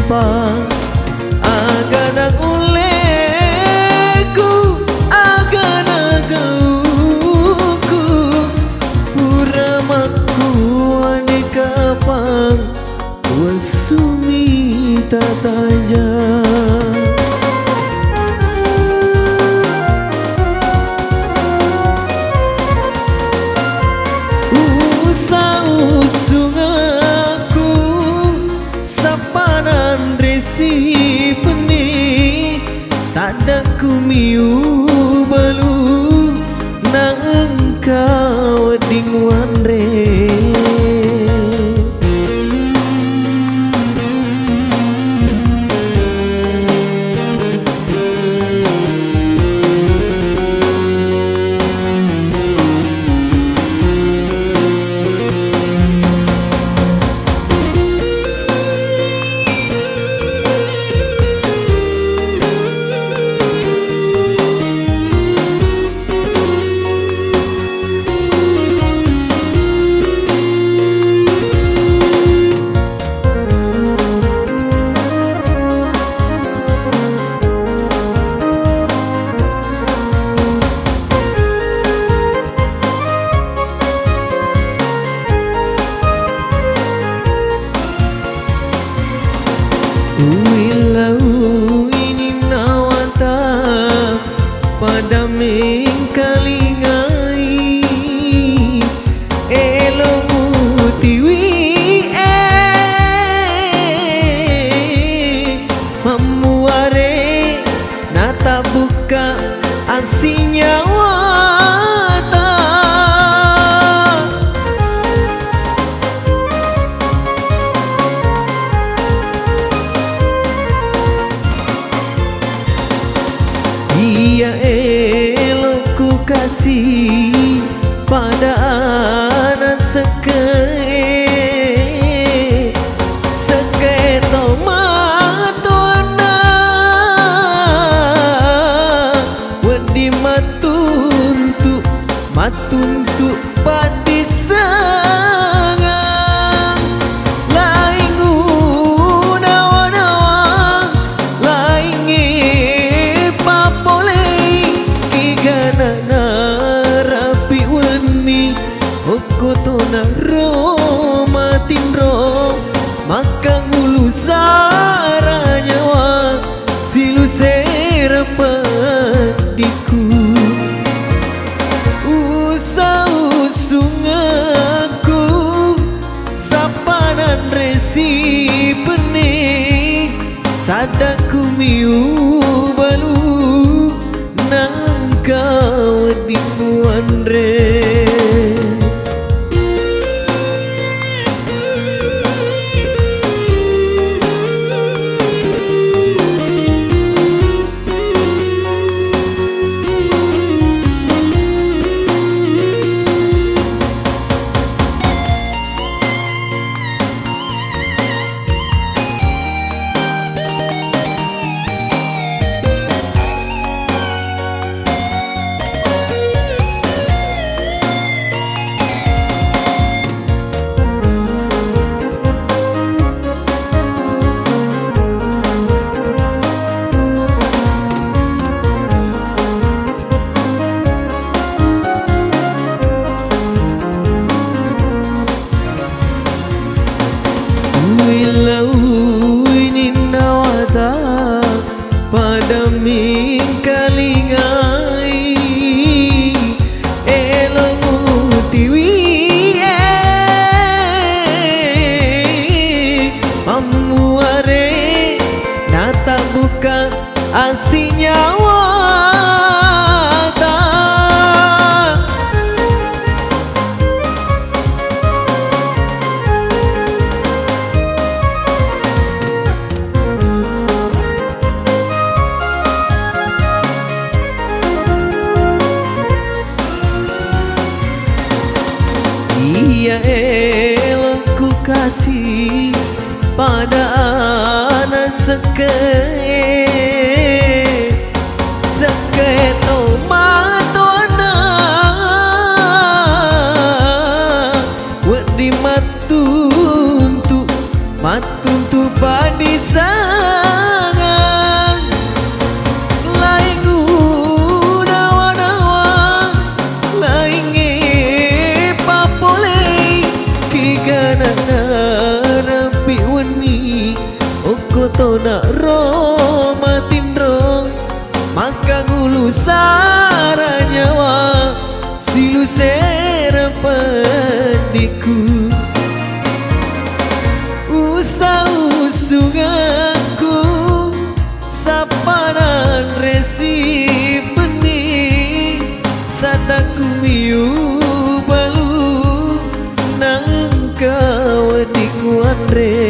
apa agana uleku agana gauku puramaku ane kapang wasumi tataja si peni sadaku miu balu na engkau dingwan re Wilau ini nawata pada mengkalingai elomu tiwi memuare nata buka asinya wata Ia elokku kasih pada anak seke tomatona wedi matuntuk padi sangang laingu nawa-nawa laingi na rapi weni okotona roma tinro maka ngulu saranyawa silu serapadiku usungaku sapanan resi benih sadaku miu balu kau dimuan re Wilau ini nawata pada mingkalingai elomu tiwi amuare nata buka asinya wata Ia elokku kasih pada anak seke tomatona wedi matuntu padi sa sekere